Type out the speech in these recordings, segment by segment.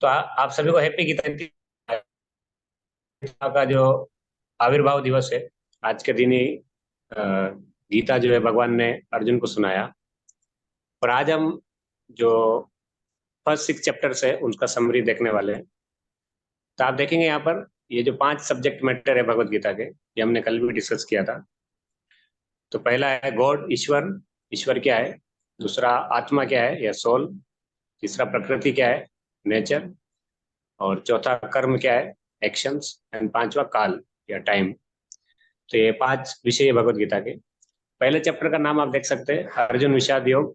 तो आप सभी को हैप्पी गीता का जो आविर्भाव दिवस है, आज के दिन ही अ, गीता जो है भगवान ने अर्जुन को सुनाया। और आज हम जो फर्स्ट 6 चैप्टर्स है उनका समरी देखने वाले हैं। तो आप देखेंगे यहाँ पर ये जो 5 सब्जेक्ट मैटर है भगवत गीता के, ये हमने कल भी डिस्कस किया था। तो पहला है गॉड, ईश्वर। ईश्वर क्या है? दूसरा आत्मा क्या है या सोल। तीसरा प्रकृति क्या है? नेचर। और चौथा कर्म क्या है? एक्शंस। एंड पांचवा काल या टाइम। तो ये 5 विषय है भगवत गीता के। पहले चैप्टर का नाम आप देख सकते हैं, अर्जुन विषाद योग।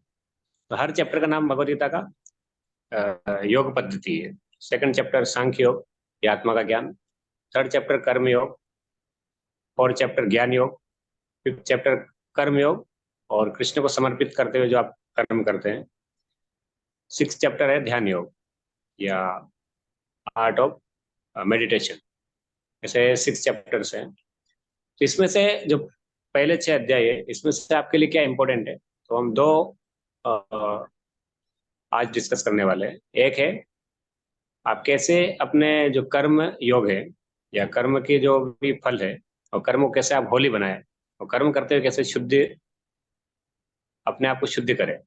तो हर चैप्टर का नाम भगवत गीता का योग पद्धति है। सेकंड चैप्टर सांख्य योग, ये आत्मा का ज्ञान। थर्ड चैप्टर कर्म योग। फोर्थ चैप्टर ज्ञान योग। फिफ्थ चैप्टर कर्म योग और कृष्ण को समर्पित करते हुए जो आप कर्म करते हैं। सिक्स चैप्टर है ध्यान योग या आर्ट ऑफ मेडिटेशन। ऐसे 6 चैप्टर्स हैं। तो इसमें से जो पहले 6 अध्याय है, इसमें से आपके लिए क्या इंपॉर्टेंट है, तो हम दो अ, आज डिस्कस करने वाले हैं। एक है आप कैसे अपने जो कर्म योग है या कर्म के जो भी फल है और कर्म को कैसे आप होली बनाए और कर्म करते हुए कैसे शुद्ध अपने आप को शुद्ध करें।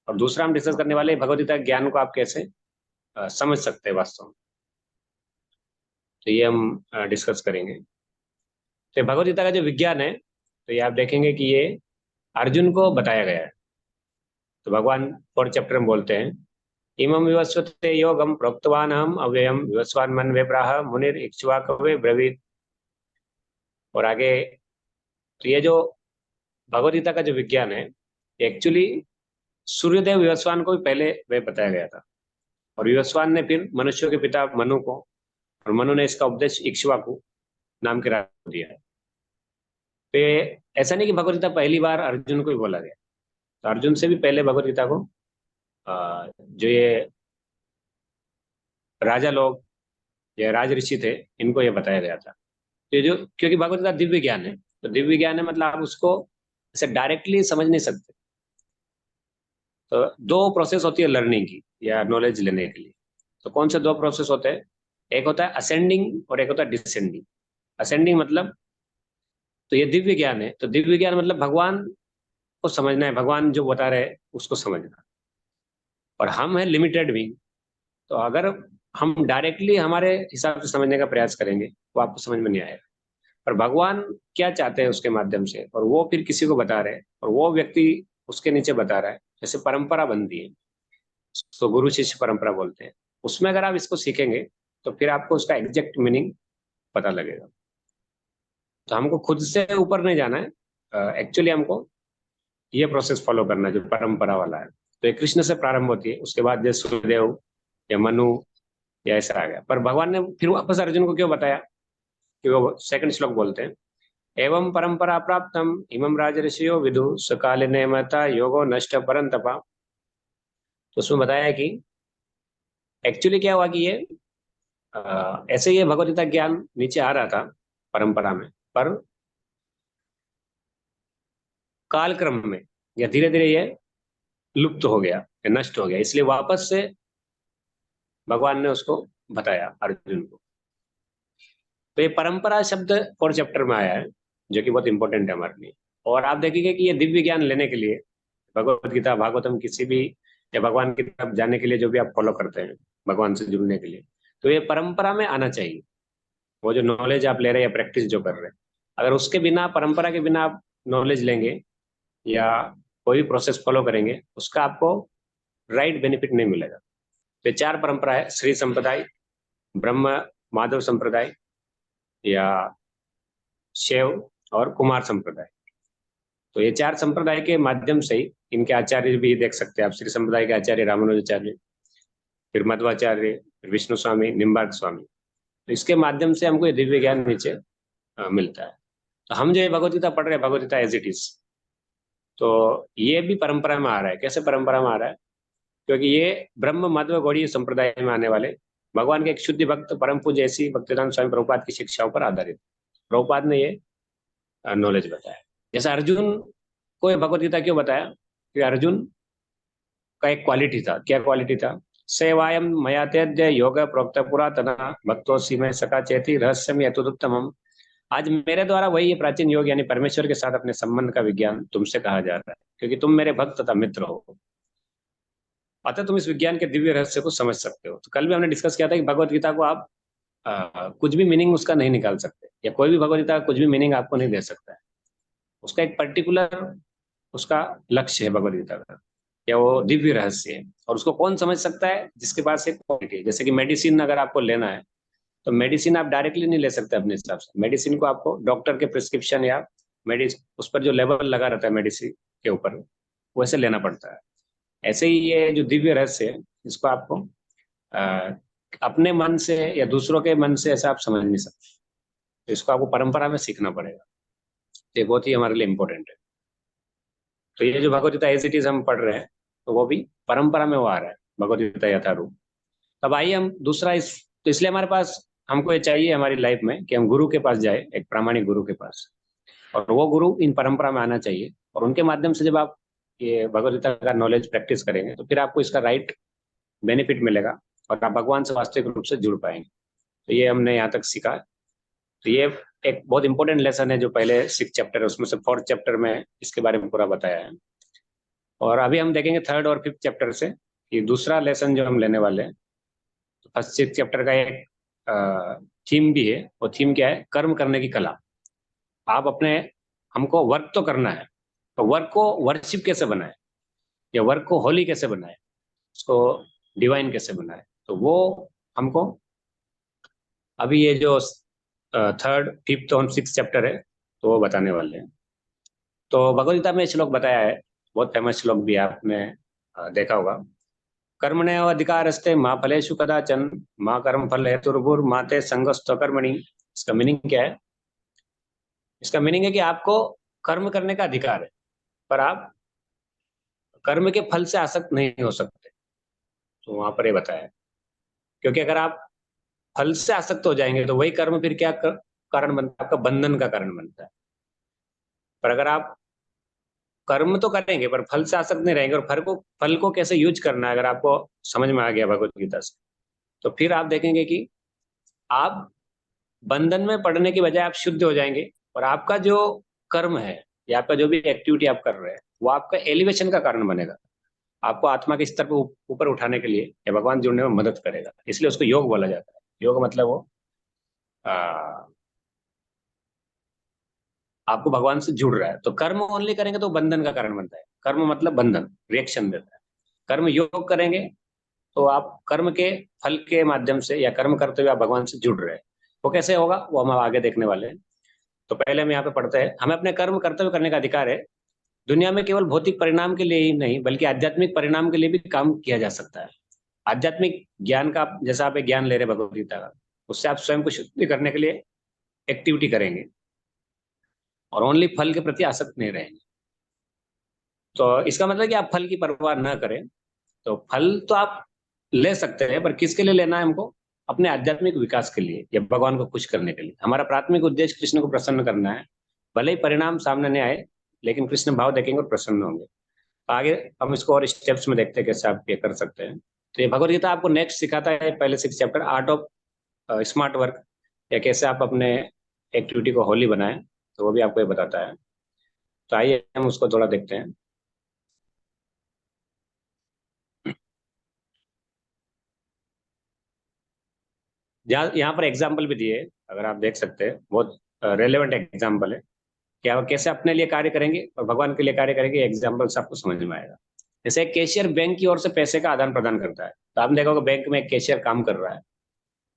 और दूसरा हम डिस्कस करने वाले हैं भगवद गीता के ज्ञान को आप कैसे समझ सकते हैं वास्तव में। तो ये हम डिस्कस करेंगे। तो भगवद गीता का जो विज्ञान है, तो ये आप देखेंगे कि ये अर्जुन को बताया गया है। तो भगवान 4 चैप्टर में बोलते हैं, इमं विवस्वते योगम प्रोक्तवान हम अव्ययम विवस्वान मन वे प्राह मुनिर इक्ष्वाकवे ब्रवीत। और आगे, तो ये जो भगवद गीता का जो विज्ञान है, एक्चुअली सूर्यदेव विवस्वान को भी पहले वे बताया गया था। और विवस्वान ने फिर मनुष्यों के पिता मनु को, और मनु ने इसका उपदेश इक्ष्वाकु नाम के राजा को दिया है। तो ये ऐसा नहीं कि भगवद गीता पहली बार अर्जुन को ही बोला गया। तो अर्जुन से भी पहले भगवद गीता को जो ये राजा लोग या राज ऋषि थे, इनको ये बताया गया था। तो ये जो, क्योंकि भगवद गीता दिव्य ज्ञान है, तो दिव्य ज्ञान है मतलब आप उसको ऐसे डायरेक्टली समझ नहीं सकते। तो दो प्रोसेस होती है लर्निंग की या नॉलेज लेने के लिए। तो कौन से दो प्रोसेस होते हैं? एक होता है असेंडिंग और एक होता है डिसेंडिंग। असेंडिंग मतलब, तो ये दिव्य ज्ञान है, तो दिव्य ज्ञान मतलब भगवान को समझना है, भगवान जो बता रहे हैं उसको समझना। और हम है लिमिटेड बीइंग। तो अगर हम डायरेक्टली हमारे हिसाब से समझने का प्रयास करेंगे, वो आपको समझ में नहीं आएगा। पर भगवान क्या चाहते हैं उसके माध्यम से, और वो फिर किसी को बता रहे हैं और वो व्यक्ति उसके नीचे बता रहा है। जैसे परंपरा बनती है, तो गुरु शिष्य परंपरा बोलते हैं। उसमें अगर आप इसको सीखेंगे तो फिर आपको उसका एग्जैक्ट मीनिंग पता लगेगा। तो हमको खुद से ऊपर नहीं जाना है, एक्चुअली हमको ये प्रोसेस फॉलो करना है जो परंपरा वाला है। तो ये कृष्ण से प्रारंभ होती है, उसके बाद जैसे सूर्यदेव या मनु या ऐसा आ गया। पर भगवान ने फिर वापस अर्जुन को क्यों बताया? कि वो सेकंड श्लोक बोलते हैं, एवं परंपरा प्राप्तम इमं राजऋषियो विदु सकालिने मता योगो नष्ट परंतपा। तो उसमें बताया कि एक्चुअली क्या हुआ कि ये ऐसे ही भगवद गीता ज्ञान नीचे आ रहा था परंपरा में, पर कालक्रम में या धीरे धीरे ये लुप्त हो गया या नष्ट हो गया, इसलिए वापस से भगवान ने उसको बताया अर्जुन को। तो ये परंपरा शब्द 4 चैप्टर में आया है, जो कि बहुत इंपॉर्टेंट है हमारे लिए। और आप देखेंगे कि ये दिव्य ज्ञान लेने के लिए भगवत गीता भागवतम किसी भी या भगवान की तरफ जाने के लिए जो भी आप फॉलो करते हैं, भगवान से जुड़ने के लिए, तो ये परंपरा में आना चाहिए। वो जो नॉलेज आप ले रहे हैं या प्रैक्टिस जो कर रहे हैं, अगर उसके बिना, परंपरा के बिना आप नॉलेज लेंगे या कोई भी प्रोसेस फॉलो करेंगे, उसका आपको राइट बेनिफिट नहीं मिलेगा। तो 4 परंपरा है, श्री संप्रदाय, ब्रह्म माधव संप्रदाय या शैव और कुमार संप्रदाय। तो ये 4 संप्रदाय के माध्यम से ही इनके आचार्य भी देख सकते हैं आप। श्री संप्रदाय के आचार्य रामानुजाचार्य, फिर मध्वाचार्य, फिर विष्णु स्वामी, निम्बार्क स्वामी। तो इसके माध्यम से हमको ये दिव्य ज्ञान नीचे मिलता है। तो हम जो ये भगवदगीता पढ़ रहे हैं, भगवदगीता एज इट इज, तो ये भी परंपरा में आ रहा है। कैसे परंपरा में आ रहा है? क्योंकि ये ब्रह्म मध्व गौड़ीय संप्रदाय में आने वाले भगवान के एक शुद्ध भक्त परम पूज्य ऐसी भक्तिदान स्वामी प्रभुपाद की शिक्षाओं पर आधारित प्रभुपाद ने ये नॉलेज बताया। जैसे अर्जुन को ये भगवदगीता क्यों बताया? कि अर्जुन का एक क्वालिटी था। क्या क्वालिटी था? सेवायम मया तेद्य योग प्रोक्त पुरातना भक्तोसी में सका चेती रहस्यम यतुत्तमम। आज मेरे द्वारा वही ये प्राचीन योग यानी परमेश्वर के साथ अपने संबंध का विज्ञान तुमसे कहा जा रहा है, क्योंकि तुम मेरे भक्त तथा मित्र हो, अतः तुम इस विज्ञान के दिव्य रहस्य को समझ सकते हो। तो कल भी हमने डिस्कस किया था कि भगवत गीता को आप कुछ भी मीनिंग उसका नहीं निकाल सकते, या कोई भी भगवत गीता का कुछ भी मीनिंग आपको नहीं दे सकता है। उसका एक पर्टिकुलर उसका लक्ष्य है भगवत गीता का, या वो दिव्य रहस्य है। और उसको कौन समझ सकता है? जिसके पास एक क्वालिटी है। जैसे कि मेडिसिन अगर आपको लेना है, तो मेडिसिन आप डायरेक्टली नहीं ले सकते अपने हिसाब से। मेडिसिन को आपको डॉक्टर के प्रिस्क्रिप्शन या मेडिसिन उस पर जो लेवल लगा रहता है मेडिसिन के ऊपर, वैसे लेना पड़ता है। ऐसे ही ये जो दिव्य रहस्य है, इसको आपको अ, अपने मन से या दूसरों के मन से ऐसा आप समझ नहीं सकते। तो इसको आपको परंपरा में सीखना पड़ेगा। ये बहुत ही हमारे लिए इम्पोर्टेंट है। तो ये जो भगवदगीता एज इट इज हम पढ़ रहे हैं, तो वो भी परंपरा में वो आ रहा है, भगवदगीता यथारूप। तब आइए हम दूसरा इस, तो इसलिए हमारे पास हमको ये चाहिए हमारी लाइफ में कि हम गुरु के पास जाए, एक प्रामाणिक गुरु के पास। और वो गुरु इन परंपरा में आना चाहिए, और उनके माध्यम से जब आप ये भगवदगीता का नॉलेज प्रैक्टिस करेंगे, तो फिर आपको इसका राइट बेनिफिट मिलेगा और आप भगवान से वास्तविक रूप से जुड़ पाएंगे। तो ये हमने यहाँ तक सीखा। तो ये एक बहुत इंपॉर्टेंट लेसन है जो पहले 6 चैप्टर है उसमें से 4th चैप्टर में इसके बारे में पूरा बताया है। और अभी हम देखेंगे 3rd और 5th चैप्टर से कि दूसरा लेसन जो हम लेने वाले हैं। तो फर्स्ट 6 चैप्टर का एक थीम भी है। वो थीम क्या है? कर्म करने की कला। आप अपने, हमको वर्क तो करना है, तो वर्क को वर्शिप कैसे बनाए, या वर्क को होली कैसे बनाए, उसको डिवाइन कैसे बनाए, तो वो हमको अभी ये जो 3rd, 5th और 6th चैप्टर है, तो वो बताने वाले हैं। तो भगवदगीता में श्लोक बताया है, बहुत फेमस श्लोक भी है, आपने देखा होगा। कर्मण्येव अधिकारस्ते माँ फलेषु कदाचन माँ कर्म फल हेतुर्भुर् माँ ते संगस्त्व कर्मणि। इसका मीनिंग क्या है? इसका मीनिंग है कि आपको कर्म करने का अधिकार है, पर आप कर्म के फल से आसक्त नहीं हो सकते। तो वहां पर ये बताया है, क्योंकि अगर आप फल से आसक्त हो जाएंगे तो वही कर्म फिर क्या कारण बनता है? आपका बंधन का कारण बनता है। पर अगर आप कर्म तो करेंगे पर फल से आसक्त नहीं रहेंगे, और फल को कैसे यूज करना है अगर आपको समझ में आ गया भगवत गीता से, तो फिर आप देखेंगे कि आप बंधन में पड़ने की बजाय आप शुद्ध हो जाएंगे। और आपका जो कर्म है या आपका जो भी एक्टिविटी आप कर रहे हैं, वो आपका एलिवेशन का कारण बनेगा, आपको आत्मा के स्तर पर ऊपर उठाने के लिए या भगवान जुड़ने में मदद करेगा। इसलिए उसको योग बोला जाता है। योग मतलब वो आ, आपको भगवान से जुड़ रहा है। तो कर्म ओनली करेंगे तो बंधन का कारण बनता है। कर्म मतलब बंधन, रिएक्शन देता है। कर्म योग करेंगे तो आप कर्म के फल के माध्यम से या कर्म करते हुए आप भगवान से जुड़ रहे हैं। वो कैसे होगा वो हम आगे देखने वाले हैं। तो पहले हम यहाँ पे पढ़ते हैं, हमें अपने कर्म कर्तव्य करने का अधिकार है। दुनिया में केवल भौतिक परिणाम के लिए ही नहीं बल्कि आध्यात्मिक परिणाम के लिए भी काम किया जा सकता है। आध्यात्मिक ज्ञान का, जैसा आप एक ज्ञान ले रहे हैं भगवद गीता का, उससे आप स्वयं को शुद्धि करने के लिए एक्टिविटी करेंगे, और ओनली फल के प्रति आसक्त नहीं रहेंगे। तो इसका मतलब कि आप फल की परवाह न करें। तो फल तो आप ले सकते हैं, पर किसके लिए लेना है हमको? अपने आध्यात्मिक विकास के लिए या भगवान को खुश करने के लिए। हमारा प्राथमिक उद्देश्य कृष्ण को प्रसन्न करना है। भले ही परिणाम सामने नहीं आए, लेकिन कृष्ण भाव देखेंगे और प्रसन्न होंगे। तो आगे हम इसको और स्टेप्स में देखते हैं कैसे आप ये कर सकते हैं। तो ये भगवद गीता आपको नेक्स्ट सिखाता है, पहले 6 chapter art of smart work, या कैसे आप अपने एक्टिविटी को होली बनाएं, तो वो भी आपको ये बताता है। तो आइए हम उसको थोड़ा देखते हैं। जहाँ यहाँ पर एग्जाम्पल भी दिए, अगर आप देख सकते हैं, बहुत रेलेवेंट एग्जाम्पल है कि आप कैसे अपने लिए कार्य करेंगे और भगवान के लिए कार्य करेंगे। एग्जाम्पल से आपको समझ में आएगा। जैसे एक कैशियर बैंक की ओर से पैसे का आदान प्रदान करता है, तो आपने देखा होगा बैंक में एक कैशियर काम कर रहा है,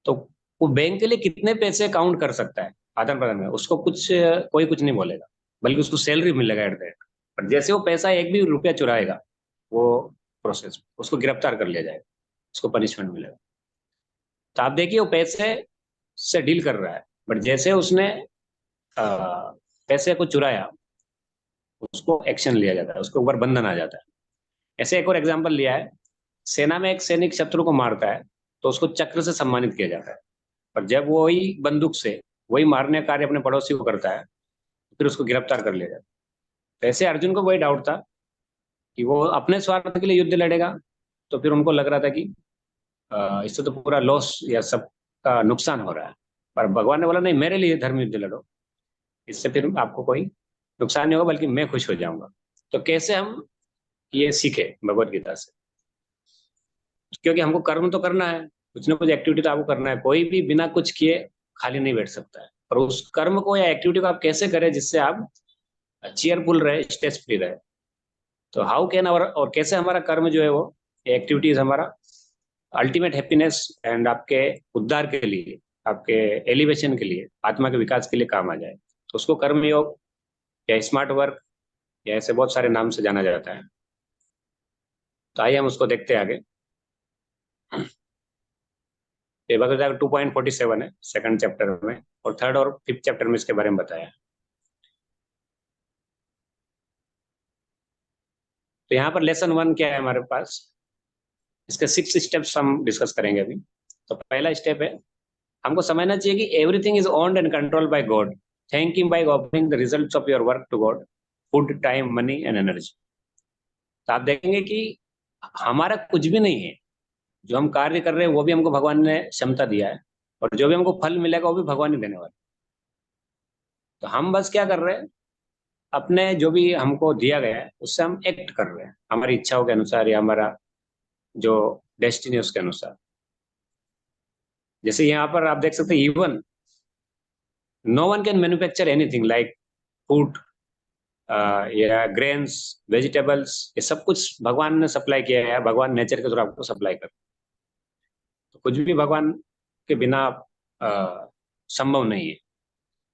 तो वो बैंक के लिए कितने पैसे काउंट कर सकता है आदान प्रदान में, उसको कुछ कोई कुछ नहीं बोलेगा, बल्कि उसको सैलरी मिलेगा एट द एंड। पर जैसे वो पैसा एक भी रुपया चुराएगा, वो प्रोसेस उसको गिरफ्तार कर लिया जाएगा, उसको पनिशमेंट मिलेगा। तो आप देखिए वो पैसे से डील कर रहा है, बट जैसे उसने पैसे को चुराया, उसको एक्शन लिया जाता है, उसके ऊपर बंधन आ जाता है। ऐसे एक और एग्जाम्पल लिया है, सेना में एक सैनिक शत्रु को मारता है, तो उसको चक्र से सम्मानित किया जाता है। पर जब वही बंदूक से वही मारने का कार्य अपने पड़ोसी को करता है, फिर उसको गिरफ्तार कर लिया जाता है। तो ऐसे अर्जुन को वही डाउट था कि वो अपने स्वार्थ के लिए युद्ध लड़ेगा, तो फिर उनको लग रहा था कि इससे तो पूरा लॉस या सबका नुकसान हो रहा है। पर भगवान ने बोला नहीं, मेरे लिए धर्म युद्ध लड़ो, इससे फिर आपको कोई नुकसान नहीं होगा, बल्कि मैं खुश हो जाऊंगा। तो कैसे हम ये सीखे भगवत गीता से? क्योंकि हमको कर्म तो करना है, कुछ ना कुछ एक्टिविटी तो आपको करना है, कोई भी बिना कुछ किए खाली नहीं बैठ सकता है। और उस कर्म को या एक्टिविटी को आप कैसे करें जिससे आप चेयरफुल रहे, स्ट्रेस फ्री रहे? तो हाउ कैन आवर, और कैसे हमारा कर्म जो है वो एक्टिविटीज हमारा अल्टीमेट हैप्पीनेस एंड आपके उद्धार के लिए, आपके एलिवेशन के लिए, आत्मा के विकास के लिए काम आ जाए, तो उसको कर्म योग या स्मार्ट वर्क या ऐसे बहुत सारे नाम से जाना जाता है। तो आइए हम उसको देखते हैं आगे। ये भगवद गीता 2.47 है सेकंड चैप्टर में, और थर्ड और फिफ्थ चैप्टर में इसके बारे में बताया है। तो यहाँ पर लेसन 1 क्या है हमारे पास, इसके 6 स्टेप्स हम डिस्कस करेंगे अभी। तो पहला स्टेप है, हमको समझना चाहिए कि everything is owned and controlled by God, thank him by offering the results of your work to God, food, time, money and energy. तो आप देखेंगे कि हमारा कुछ भी नहीं है, जो हम कार्य कर रहे हैं वो भी हमको भगवान ने क्षमता दिया है, और जो भी हमको फल मिलेगा वो भी भगवान ही देने वाला। तो हम बस क्या कर रहे हैं, अपने जो भी हमको दिया गया है उससे हम एक्ट कर रहे हैं, हमारी इच्छाओं के अनुसार या हमारा जो डेस्टिनी उसके अनुसार। जैसे यहाँ पर आप देख सकते हैं, even know one can manufacture anything like food या ग्रेन्स, वेजिटेबल्स, ये सब कुछ भगवान ने सप्लाई किया है, भगवान नेचर के थ्रू आपको सप्लाई कर। तो कुछ भी भगवान के बिना संभव नहीं है।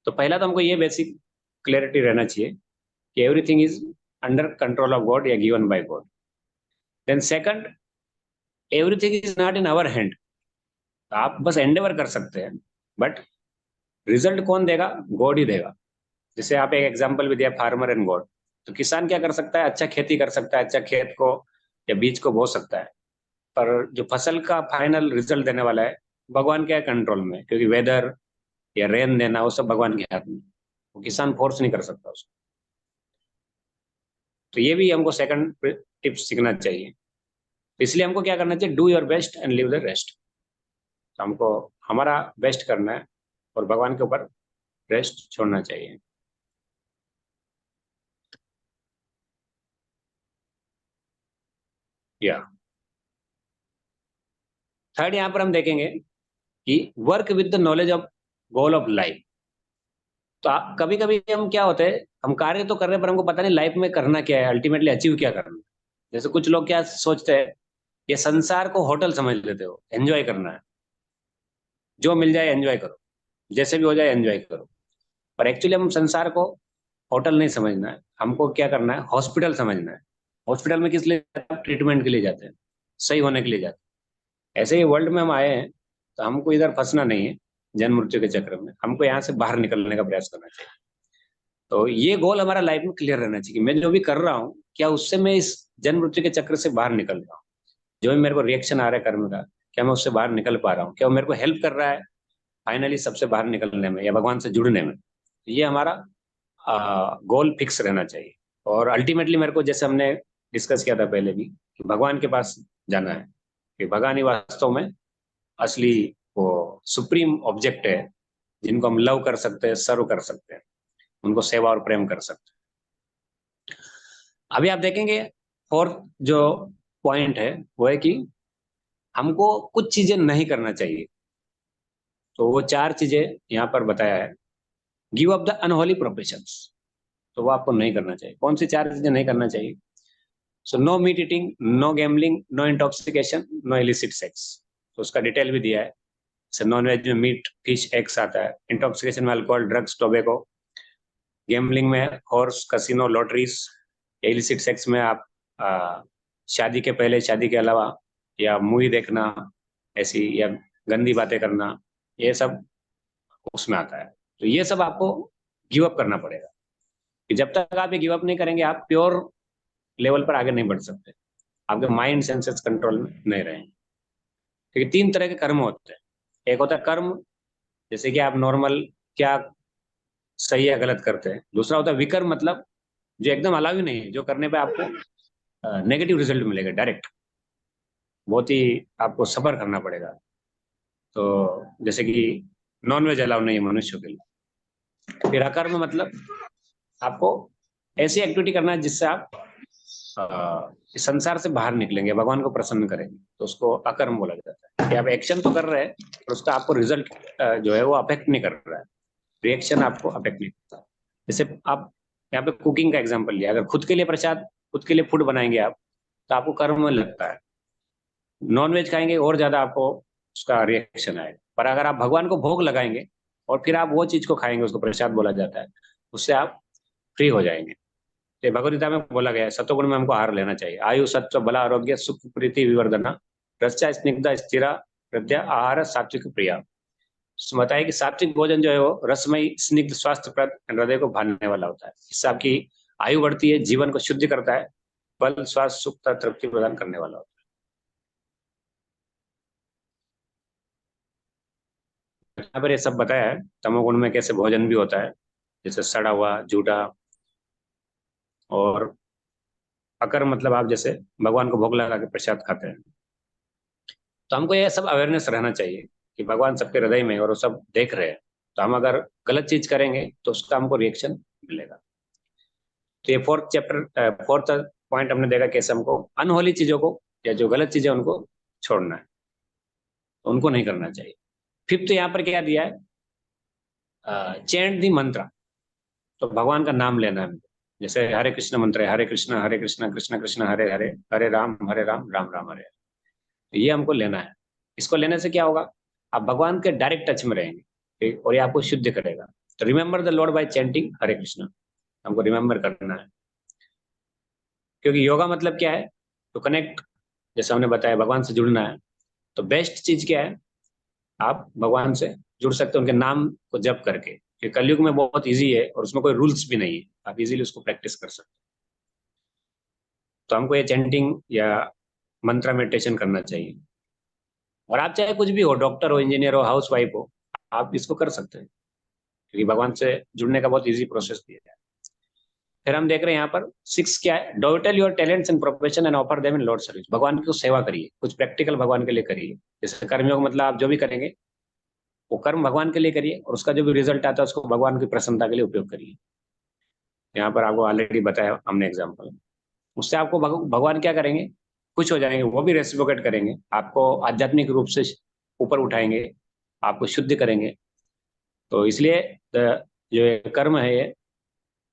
तो पहला तो हमको ये बेसिक क्लैरिटी रहना चाहिए कि everything is under control of God या given by God. Then second, everything is not in our hand. आप बस एंडेवर कर सकते हैं, बट रिजल्ट कौन देगा? गॉड ही देगा। जैसे आप एक एग्जांपल भी दिया, फार्मर एंड गॉड। तो किसान क्या कर सकता है? अच्छा खेती कर सकता है, अच्छा खेत को या बीज को बो सकता है, पर जो फसल का फाइनल रिजल्ट देने वाला है, भगवान के कंट्रोल में, क्योंकि वेदर या रेन देना वो सब भगवान के हाथ में, वो किसान फोर्स नहीं कर सकता उसको। तो ये भी हमको सेकंड टिप्स सीखना चाहिए। तो इसलिए हमको क्या करना चाहिए? Do your best and leave the rest. तो हमको हमारा बेस्ट करना है और भगवान के ऊपर रेस्ट छोड़ना चाहिए। या थर्ड, यहाँ पर हम देखेंगे कि work with the knowledge of goal of life. तो कभी कभी हम क्या होते हैं, हम कार्य तो कर रहे हैं पर हमको पता नहीं लाइफ में करना क्या है, अल्टीमेटली अचीव क्या करना है। जैसे कुछ लोग क्या सोचते हैं, ये संसार को होटल समझ लेते हो, एंजॉय करना है, जो मिल जाए एंजॉय करो, जैसे भी हो जाए एंजॉय करो। पर एक्चुअली हम संसार को होटल नहीं समझना है, हमको क्या करना है? हॉस्पिटल समझना है। हॉस्पिटल में किस लिए जाते हैं? ट्रीटमेंट के लिए जाते हैं, सही होने के लिए जाते हैं। ऐसे ही वर्ल्ड में हम आए हैं, तो हमको इधर फंसना नहीं है जन्म मृत्यु के चक्र में, हमको यहाँ से बाहर निकलने का प्रयास करना चाहिए। तो ये गोल हमारा लाइफ में क्लियर रहना चाहिए कि मैं जो भी कर रहा हूँ, क्या उससे मैं इस जन्म मृत्यु के चक्र से बाहर निकल रहा हूँ? जो भी मेरे को रिएक्शन आ रहा है कर्म का, क्या मैं उससे बाहर निकल पा रहा हूँ? क्या वो मेरे को हेल्प कर रहा है फाइनली सबसे बाहर निकलने में या भगवान से जुड़ने में? तो ये हमारा गोल फिक्स रहना चाहिए। और अल्टीमेटली मेरे को, जैसे हमने डिस्कस किया था पहले भी, कि भगवान के पास जाना है, कि भगवान ही वास्तव में असली वो सुप्रीम ऑब्जेक्ट है, जिनको हम लव कर सकते हैं, सर्व कर सकते हैं, उनको सेवा और प्रेम कर सकते हैं। अभी आप देखेंगे फोर्थ जो पॉइंट है वो है कि हमको कुछ चीजें नहीं करना चाहिए। तो वो 4 चीजें यहाँ पर बताया है। Give up the unholy professions, तो वो आपको नहीं करना चाहिए। कौन सी 4 चीजें नहीं करना चाहिए? So no meat eating, no gambling, no intoxication, no illicit sex. तो उसका डिटेल भी दिया है। जैसे नॉन वेज में मीट, फिश, एग्स आता है। इंटॉक्सिकेशन में अल्कोहल, ड्रग्स, टोबैको। गैम्बलिंग में horse, casino, lotteries. Illicit sex में आप शादी के पहले, शादी के अलावा, या मूवी देखना ऐसी, या गंदी बातें करना, ये सब उसमें आता है। तो ये सब आपको गिव अप करना पड़ेगा, कि जब तक आप ये गिव अप नहीं करेंगे, आप प्योर लेवल पर आगे नहीं बढ़ सकते, आपके माइंड सेंसेस कंट्रोल में नहीं रहेंगे। क्योंकि 3 तरह के कर्म होते हैं। एक होता है कर्म, जैसे कि आप नॉर्मल क्या सही या गलत करते हैं। दूसरा होता है विकर्म, मतलब जो एकदम अलाउ ही नहीं है, जो करने पे आपको नेगेटिव रिजल्ट मिलेगा डायरेक्ट। बहुत ही आपको सब्र करना पड़ेगा। तो जैसे कि नॉनवेज अलाउ नहीं है मनुष्यों के लिए। फिर अकर्म मतलब आपको ऐसी एक्टिविटी करना है जिससे आप इस संसार से बाहर निकलेंगे, भगवान को प्रसन्न करेंगे, तो उसको अकर्म बोला जाता है। कि आप एक्शन तो कर रहे हैं और उसका आपको रिजल्ट जो है वो अफेक्ट नहीं कर रहा है, रिएक्शन आपको अफेक्ट नहीं करता। जैसे आप यहाँ पे कुकिंग का एग्जाम्पल लिया, अगर खुद के लिए प्रसाद, खुद के लिए फूड बनाएंगे आप, तो आपको कर्म में लगता है। नॉन वेज खाएंगे और ज्यादा आपको उसका रिएक्शन आएगा। पर अगर आप भगवान को भोग लगाएंगे और फिर आप वो चीज को खाएंगे, उसको प्रसाद बोला जाता है, उससे आप फ्री हो जाएंगे। तो भगवद गीता में बोला गया है सत्वगुण में हमको आहार लेना चाहिए। आयु सत्व बल आरोग्य सुख प्रीति विवर्धना रस्या स्निग्धा स्थिरा प्रत्या आहार सात्विक प्रिया। बताया कि सात्विक भोजन जो है वो रसमयी स्निग्ध स्वास्थ्यप्रद हृदय को भाने वाला होता है। इससे आपकी आयु बढ़ती है, जीवन को शुद्धि करता है, बल स्वास्थ्य सुख तृप्ति प्रदान करने वाला होता है। यहाँ पर ये सब बताया है तमोगुण में कैसे भोजन भी होता है, जैसे सड़ा हुआ झूठा। और अकर मतलब आप जैसे भगवान को भोग लगा के प्रसाद खाते हैं। तो हमको ये सब अवेयरनेस रहना चाहिए कि भगवान सबके हृदय में है और वो सब देख रहे हैं। तो हम अगर गलत चीज करेंगे तो उसका हमको रिएक्शन मिलेगा। तो ये फोर्थ पॉइंट हमने देखा कैसे हमको अनहोली चीजों को या जो गलत चीजें उनको छोड़ना है, तो उनको नहीं करना चाहिए। फिफ्थ यहाँ पर क्या दिया है, चैंट दी मंत्र। तो भगवान का नाम लेना है। जैसे हरे कृष्ण मंत्र है, हरे कृष्ण कृष्ण कृष्ण हरे हरे, हरे राम राम हरे हरे। तो ये हमको लेना है। इसको लेने से क्या होगा, आप भगवान के डायरेक्ट टच में रहेंगे, ठीक? और ये आपको शुद्ध करेगा। तो remember the Lord by chanting Hare Krishna, हमको रिमेंबर करना है। क्योंकि योगा मतलब क्या है, टू कनेक्ट, जैसे हमने बताया भगवान से जुड़ना है। तो बेस्ट चीज क्या है, आप भगवान से जुड़ सकते हैं उनके नाम को जप करके। कि कलयुग में बहुत इजी है और उसमें कोई रूल्स भी नहीं है, आप इजीली उसको प्रैक्टिस कर सकते हैं। तो हमको ये चैंटिंग या मंत्र मेडिटेशन करना चाहिए। और आप चाहे कुछ भी हो, डॉक्टर हो, इंजीनियर हो, हाउस वाइफ हो, आप इसको कर सकते हैं, क्योंकि भगवान से जुड़ने का बहुत इजी प्रोसेस दिया है। फिर हम देख रहे हैं यहाँ पर सिक्स क्या है, dovetail your talents and profession and offer them in Lord service. भगवान की सेवा करिए, कुछ प्रैक्टिकल भगवान के लिए करिए। जैसे कर्मयोग मतलब आप जो भी करेंगे वो कर्म भगवान के लिए करिए और उसका जो भी रिजल्ट आता है उसको भगवान की प्रसन्नता के लिए उपयोग करिए। यहाँ पर आपको ऑलरेडी बताया हमने एग्जाम्पल। उससे आपको भगवान क्या करेंगे, खुश हो जाएंगे, वो भी रेसिप्रोकेट करेंगे, आपको आध्यात्मिक रूप से ऊपर उठाएंगे, आपको शुद्ध करेंगे। तो इसलिए जो ये कर्म है ये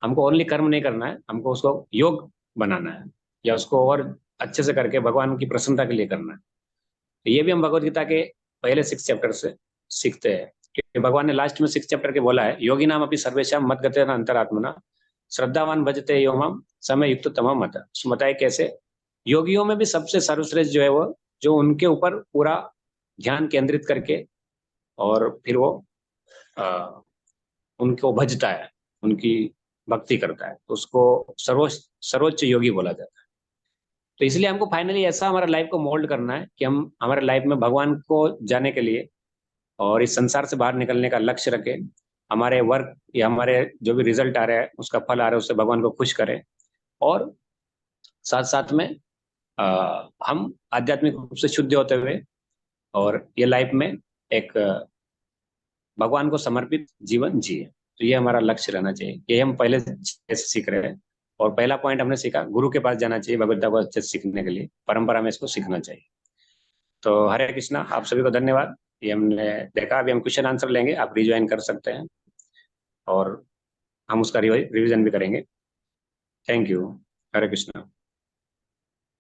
हमको ओनली कर्म नहीं करना है, हमको उसको योग बनाना है, या उसको और अच्छे से करके भगवान की प्रसन्नता के लिए करना है। तो ये भी हम भगवत गीता के पहले 6 चैप्टर से सीखते हैं। क्योंकि भगवान ने लास्ट में 6 चैप्टर के बोला है, योगी नाम अपनी सर्वेशा मत गते अंतरात्मना श्रद्धावान भजते यो मम समय युक्त तमम मत। बताए कैसे, योगियों में भी सबसे सर्वश्रेष्ठ जो है वो जो उनके ऊपर पूरा ध्यान केंद्रित करके और फिर वो आ, उनको भजता है, उनकी भक्ति करता है, तो उसको सर्वोच्च सर्वोच्च योगी बोला जाता है। तो इसलिए हमको फाइनली ऐसा हमारा लाइफ को मोल्ड करना है कि हम हमारे लाइफ में भगवान को जाने के लिए और इस संसार से बाहर निकलने का लक्ष्य रखें। हमारे वर्क या हमारे जो भी रिजल्ट आ रहा है, उसका फल आ रहा है, उससे भगवान को खुश करें। और साथ साथ में हम आध्यात्मिक रूप से शुद्ध होते हुए और ये लाइफ में एक भगवान को समर्पित जीवन जिए। तो ये हमारा लक्ष्य रहना चाहिए। ये हम पहले से सीख रहे हैं। और पहला पॉइंट हमने सीखा, गुरु के पास जाना चाहिए भगवद गीता को अच्छे से सीखने के लिए, परंपरा में इसको सीखना चाहिए। तो हरे कृष्णा, आप सभी को धन्यवाद। ये हमने देखा, अभी हम क्वेश्चन आंसर लेंगे, आप रिज्वाइन कर सकते हैं और हम उसका रिवीजन भी करेंगे। Thank you. हरे कृष्णा।